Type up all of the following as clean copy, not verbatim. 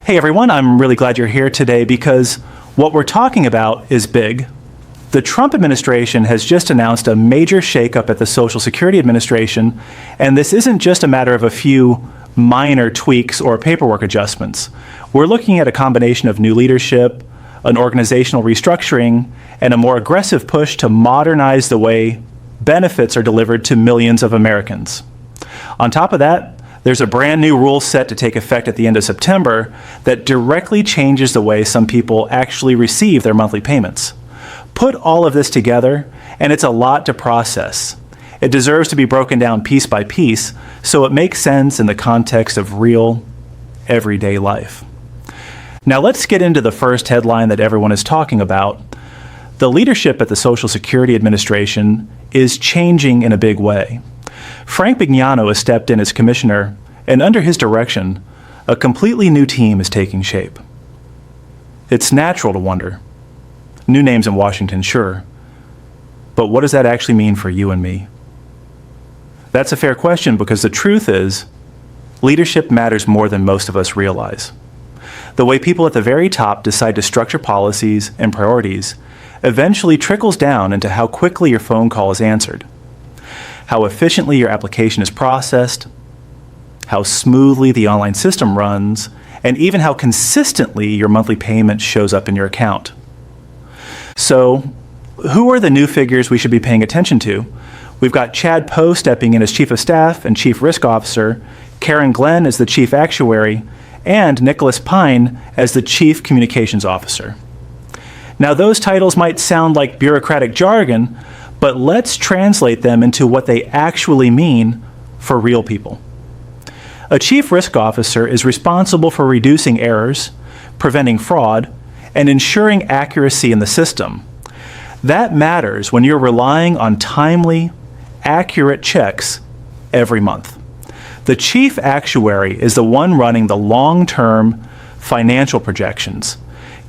Hey everyone, I'm really glad you're here today because what we're talking about is big. The Trump administration has just announced a major shakeup at the Social Security Administration, and this isn't just a matter of a few minor tweaks or paperwork adjustments. We're looking at a combination of new leadership, an organizational restructuring, and a more aggressive push to modernize the way benefits are delivered to millions of Americans. On top of that, there's a brand new rule set to take effect at the end of September that directly changes the way some people actually receive their monthly payments. Put all of this together, and it's a lot to process. It deserves to be broken down piece by piece so it makes sense in the context of real, everyday life. Now let's get into the first headline that everyone is talking about. The leadership at the Social Security Administration is changing in a big way. Frank Bignano has stepped in as commissioner, and under his direction, a completely new team is taking shape. It's natural to wonder. New names in Washington, sure. But what does that actually mean for you and me? That's a fair question because the truth is, leadership matters more than most of us realize. The way people at the very top decide to structure policies and priorities eventually trickles down into how quickly your phone call is answered, how efficiently your application is processed, how smoothly the online system runs, and even how consistently your monthly payment shows up in your account. So, who are the new figures we should be paying attention to? We've got Chad Poe stepping in as Chief of Staff and Chief Risk Officer, Karen Glenn as the Chief Actuary, and Nicholas Pine as the Chief Communications Officer. Now, those titles might sound like bureaucratic jargon, but let's translate them into what they actually mean for real people. A Chief Risk Officer is responsible for reducing errors, preventing fraud, and ensuring accuracy in the system. That matters when you're relying on timely, accurate checks every month. The Chief Actuary is the one running the long-term financial projections,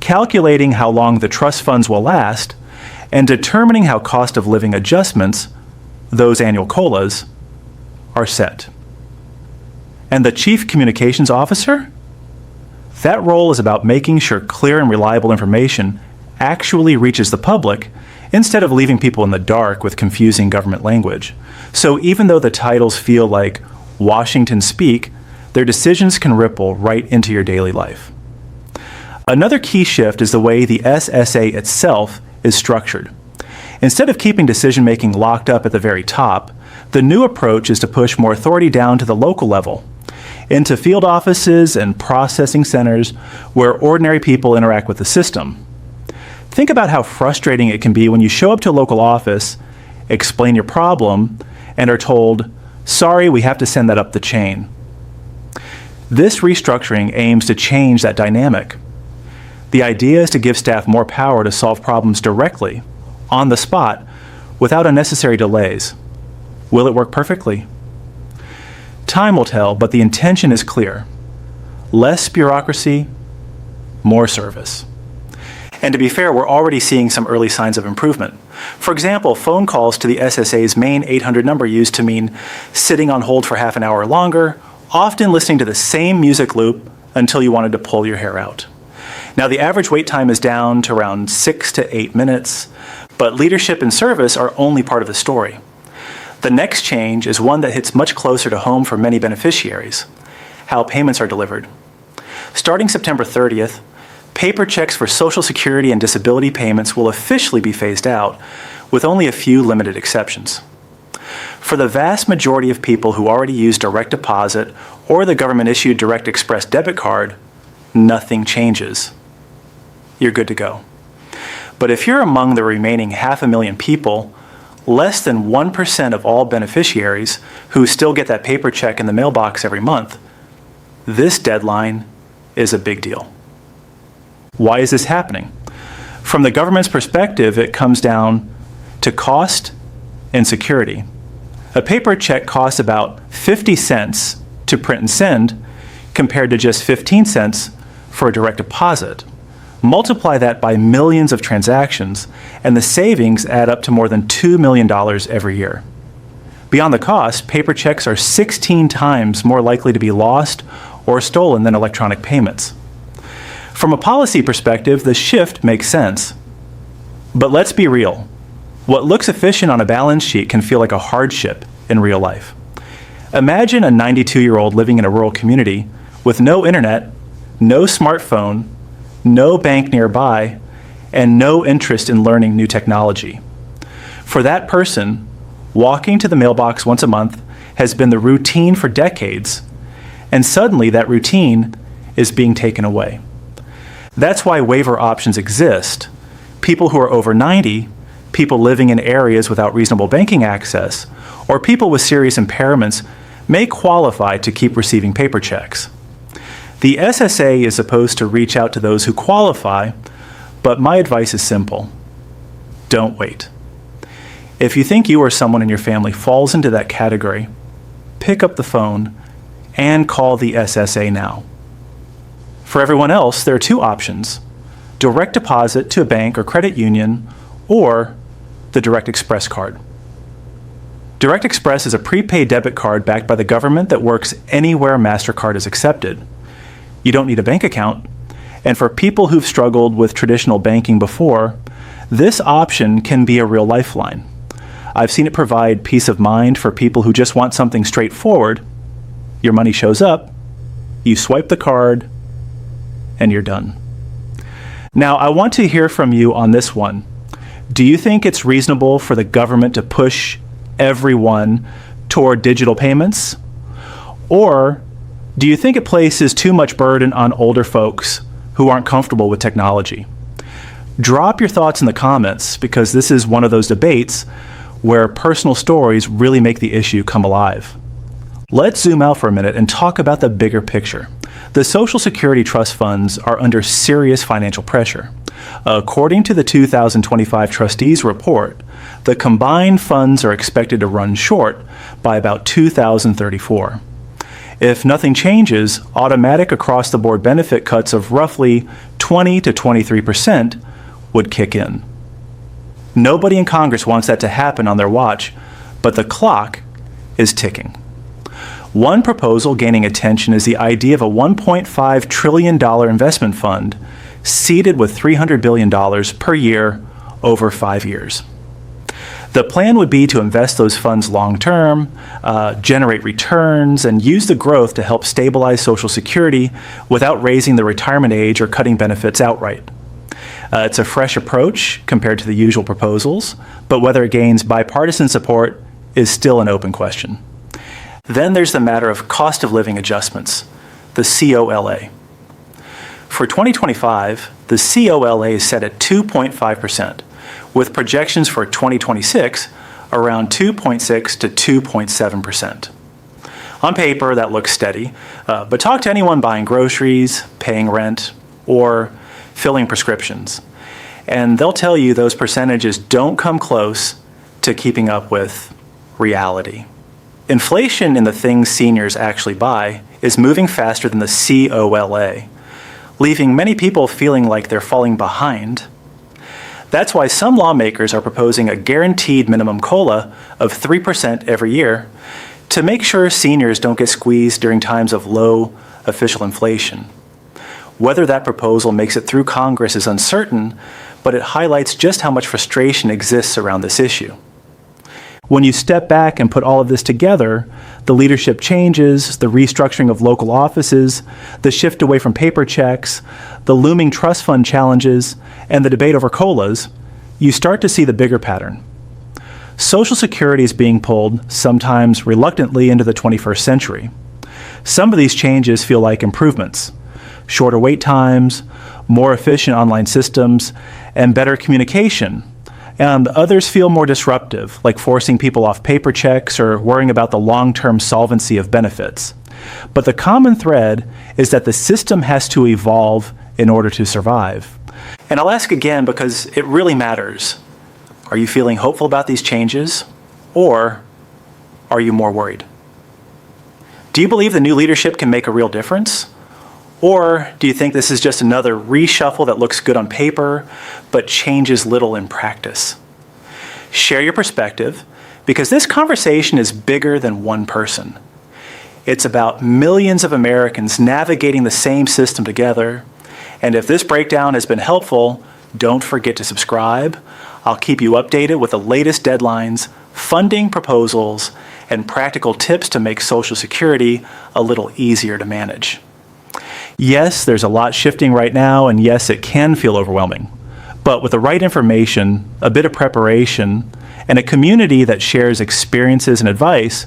calculating how long the trust funds will last, and determining how cost of living adjustments, those annual COLAs, are set. And the Chief Communications Officer? That role is about making sure clear and reliable information actually reaches the public instead of leaving people in the dark with confusing government language. So even though the titles feel like Washington speak, their decisions can ripple right into your daily life. Another key shift is the way the SSA itself is structured. Instead of keeping decision-making locked up at the very top, the new approach is to push more authority down to the local level, into field offices and processing centers where ordinary people interact with the system. Think about how frustrating it can be when you show up to a local office, explain your problem, and are told, "Sorry, we have to send that up the chain." This restructuring aims to change that dynamic. The idea is to give staff more power to solve problems directly, on the spot, without unnecessary delays. Will it work perfectly? Time will tell, but the intention is clear. Less bureaucracy, more service. And to be fair, we're already seeing some early signs of improvement. For example, phone calls to the SSA's main 800 number used to mean sitting on hold for half an hour longer, often listening to the same music loop until you wanted to pull your hair out. Now, the average wait time is down to around 6 to 8 minutes, but leadership and service are only part of the story. The next change is one that hits much closer to home for many beneficiaries: how payments are delivered. Starting September 30th, paper checks for Social Security and disability payments will officially be phased out, with only a few limited exceptions. For the vast majority of people who already use direct deposit or the government-issued Direct Express debit card, nothing changes. You're good to go. But if you're among the remaining 500,000 people, less than 1% of all beneficiaries who still get that paper check in the mailbox every month, this deadline is a big deal. Why is this happening? From the government's perspective, it comes down to cost and security. A paper check costs about 50 cents to print and send compared to just 15 cents for a direct deposit. Multiply that by millions of transactions, and the savings add up to more than $2 million every year. Beyond the cost, paper checks are 16 times more likely to be lost or stolen than electronic payments. From a policy perspective, the shift makes sense. But let's be real. What looks efficient on a balance sheet can feel like a hardship in real life. Imagine a 92-year-old living in a rural community with no internet, no smartphone, no bank nearby, and no interest in learning new technology. For that person, walking to the mailbox once a month has been the routine for decades, and suddenly that routine is being taken away. That's why waiver options exist. People who are over 90, people living in areas without reasonable banking access, or people with serious impairments may qualify to keep receiving paper checks. The SSA is supposed to reach out to those who qualify, but my advice is simple. Don't wait. If you think you or someone in your family falls into that category, pick up the phone and call the SSA now. For everyone else, there are two options: direct deposit to a bank or credit union, or the Direct Express card. Direct Express is a prepaid debit card backed by the government that works anywhere MasterCard is accepted. You don't need a bank account, and for people who've struggled with traditional banking before, this option can be a real lifeline. I've seen it provide peace of mind for people who just want something straightforward. Your money shows up, you swipe the card, and you're done. Now, I want to hear from you on this one. Do you think it's reasonable for the government to push everyone toward digital payments? Or do you think it places too much burden on older folks who aren't comfortable with technology? Drop your thoughts in the comments, because this is one of those debates where personal stories really make the issue come alive. Let's zoom out for a minute and talk about the bigger picture. The Social Security trust funds are under serious financial pressure. According to the 2025 Trustees Report, the combined funds are expected to run short by about 2034. If nothing changes, automatic across-the-board benefit cuts of roughly 20 to 23% would kick in. Nobody in Congress wants that to happen on their watch, but the clock is ticking. One proposal gaining attention is the idea of a $1.5 trillion investment fund seeded with $300 billion per year over 5 years. The plan would be to invest those funds long-term, generate returns, and use the growth to help stabilize Social Security without raising the retirement age or cutting benefits outright. It's a fresh approach compared to the usual proposals, but whether it gains bipartisan support is still an open question. Then there's the matter of cost of living adjustments, the COLA. For 2025, the COLA is set at 2.5%, with projections for 2026 around 2.6 to 2.7%. On paper, that looks steady, but talk to anyone buying groceries, paying rent, or filling prescriptions, and they'll tell you those percentages don't come close to keeping up with reality. Inflation in the things seniors actually buy is moving faster than the COLA, leaving many people feeling like they're falling behind. That's why some lawmakers are proposing a guaranteed minimum COLA of 3% every year to make sure seniors don't get squeezed during times of low official inflation. Whether that proposal makes it through Congress is uncertain, but it highlights just how much frustration exists around this issue. When you step back and put all of this together, the leadership changes, the restructuring of local offices, the shift away from paper checks, the looming trust fund challenges, and the debate over COLAs, you start to see the bigger pattern. Social Security is being pulled, sometimes reluctantly, into the 21st century. Some of these changes feel like improvements: shorter wait times, more efficient online systems, and better communication. And others feel more disruptive, like forcing people off paper checks or worrying about the long-term solvency of benefits. But the common thread is that the system has to evolve in order to survive. And I'll ask again because it really matters. Are you feeling hopeful about these changes, or are you more worried? Do you believe the new leadership can make a real difference? Or do you think this is just another reshuffle that looks good on paper, but changes little in practice? Share your perspective, because this conversation is bigger than one person. It's about millions of Americans navigating the same system together, And if this breakdown has been helpful, don't forget to subscribe. I'll keep you updated with the latest deadlines, funding proposals, and practical tips to make Social Security a little easier to manage. Yes, there's a lot shifting right now, and yes, it can feel overwhelming. But with the right information, a bit of preparation, and a community that shares experiences and advice,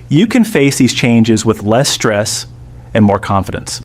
you can face these changes with less stress and more confidence.